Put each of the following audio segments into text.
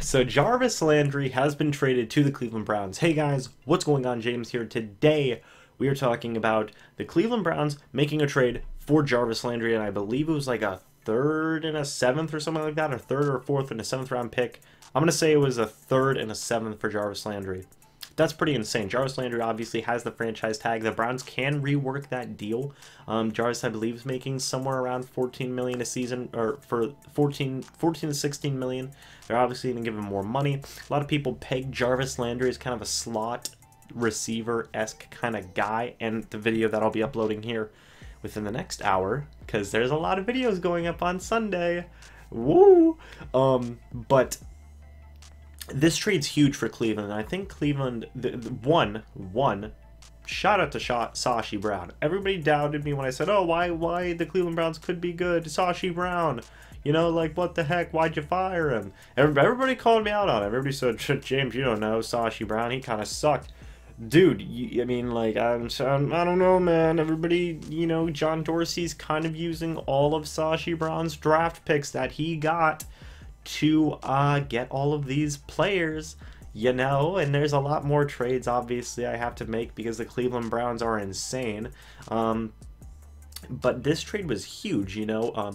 So Jarvis Landry has been traded to the Cleveland Browns. Hey guys, what's going on? James here. Today we are talking about the Cleveland Browns making a trade for Jarvis Landry, and I believe it was like a third and a seventh or something like that, a third or a fourth and a seventh round pick. I'm going to say it was a third and a seventh for Jarvis Landry. That's pretty insane. Jarvis Landry obviously has the franchise tag. The Browns can rework that deal. Jarvis, I believe, is making somewhere around $14 million a season, or for 14 to 16 million. They're obviously going to give him more money. A lot of people peg Jarvis Landry as kind of a slot receiver-esque kind of guy, and the video that I'll be uploading here within the next hour, because there's a lot of videos going up on Sunday. Woo! But this trade's huge for Cleveland. I think Cleveland, shout out to Sashi Brown. Everybody doubted me when I said, oh, why the Cleveland Browns could be good. Sashi Brown, you know, like, what the heck, why'd you fire him? Everybody called me out on it. Everybody said, James, you don't know Sashi Brown, he kind of sucked. Dude, I mean, like, I don't know, man. Everybody, you know, John Dorsey's kind of using all of Sashi Brown's draft picks that he got to get all of these players, you know, and there's a lot more trades obviously I have to make because the Cleveland Browns are insane. But this trade was huge, you know.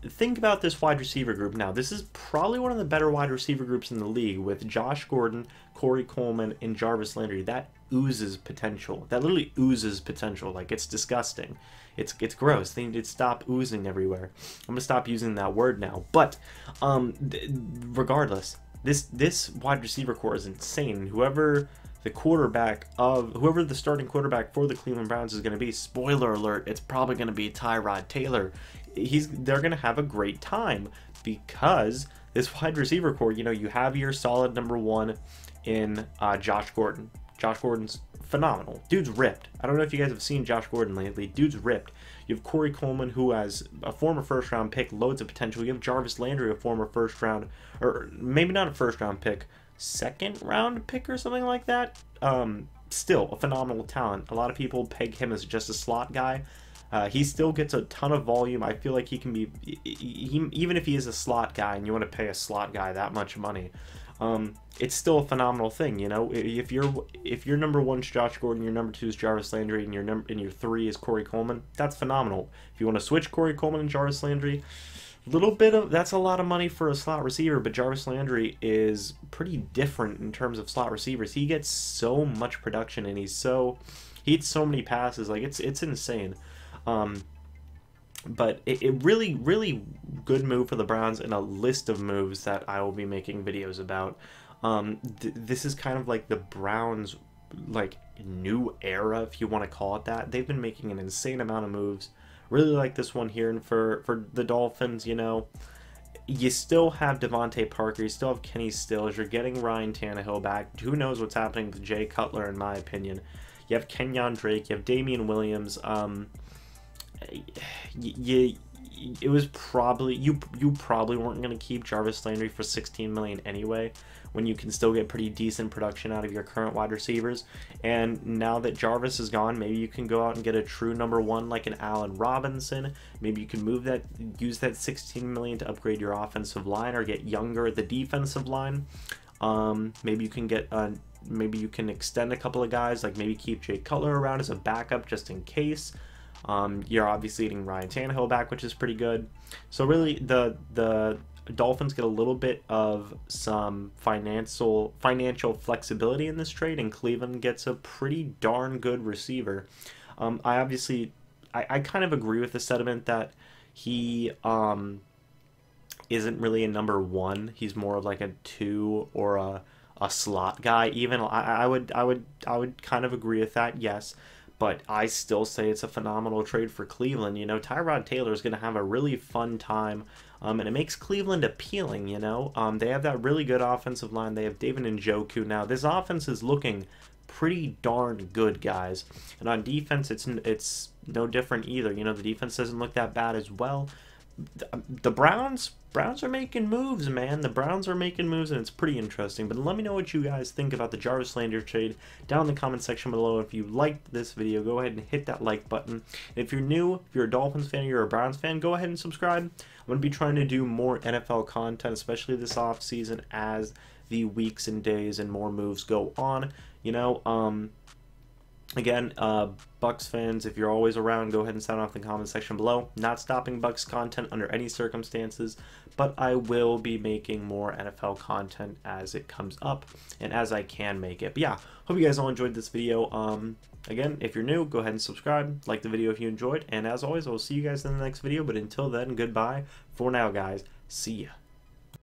Think about this wide receiver group now. This is probably one of the better wide receiver groups in the league with Josh Gordon, Corey Coleman, and Jarvis Landry. That oozes potential. That literally oozes potential. Like, it's disgusting. It's gross. They need to stop oozing everywhere. I'm gonna stop using that word now. But regardless, this wide receiver core is insane. Whoever the starting quarterback for the Cleveland Browns is going to be, spoiler alert, it's probably going to be Tyrod Taylor. They're going to have a great time because this wide receiver core, you know, you have your solid number one in Josh Gordon. Josh Gordon's phenomenal. Dude's ripped. I don't know if you guys have seen Josh Gordon lately. Dude's ripped. You have Corey Coleman, who has a former first-round pick, loads of potential. You have Jarvis Landry, a former first-round, or maybe not a first-round pick, second-round pick or something like that. Still a phenomenal talent. A lot of people peg him as just a slot guy. He still gets a ton of volume. I feel like he can be, even if he is a slot guy and you want to pay a slot guy that much money, it's still a phenomenal thing, you know. If your number one is Josh Gordon, your number two is Jarvis Landry, and your three is Corey Coleman, that's phenomenal. If you want to switch Corey Coleman and Jarvis Landry, that's a lot of money for a slot receiver, but Jarvis Landry is pretty different in terms of slot receivers. He gets so much production and he hits so many passes, like it's insane. But it really good move for the Browns, and a list of moves that I will be making videos about. This is kind of like the Browns, like, new era, if you want to call it that. They've been making an insane amount of moves. Really like this one here, and for the Dolphins, you know, you still have Devontae Parker, you still have Kenny Stills, you're getting Ryan Tannehill back. Who knows what's happening with Jay Cutler, in my opinion. You have Kenyon Drake, you have Damian Williams. It was probably, you probably weren't going to keep Jarvis Landry for 16 million anyway, when you can still get pretty decent production out of your current wide receivers. And now that Jarvis is gone, maybe you can go out and get a true number one like an Allen Robinson. Maybe you can use that 16 million to upgrade your offensive line or get younger at the defensive line. Maybe you can maybe you can extend a couple of guys, like maybe keep Jay Cutler around as a backup just in case. You're obviously getting Ryan Tannehill back, which is pretty good. So really, the Dolphins get a little bit of some financial flexibility in this trade, and Cleveland gets a pretty darn good receiver. I kind of agree with the sentiment that he isn't really a number one. He's more of like a two or a slot guy. Even I would kind of agree with that. Yes. But I still say it's a phenomenal trade for Cleveland. You know, Tyrod Taylor is going to have a really fun time, and it makes Cleveland appealing, you know. They have that really good offensive line. They have David Njoku now. This offense is looking pretty darn good, guys. And on defense, it's no different either. You know, the defense doesn't look that bad as well. the Browns are making moves, man. The Browns are making moves, and it's pretty interesting. But let me know what you guys think about the Jarvis Landry trade down in the comment section below. If you liked this video, go ahead and hit that like button. If you're new, if you're a Dolphins fan or you're a Browns fan, go ahead and subscribe. I'm going to be trying to do more NFL content, especially this offseason, as the weeks and days and more moves go on. You know, again, Bucs fans, if you're always around, go ahead and sound off in the comment section below. Not stopping Bucs content under any circumstances, but I will be making more NFL content as it comes up and as I can make it. But yeah, hope you guys all enjoyed this video. Again, if you're new, go ahead and subscribe, like the video if you enjoyed, and as always, I'll see you guys in the next video. But until then, goodbye for now, guys. See ya.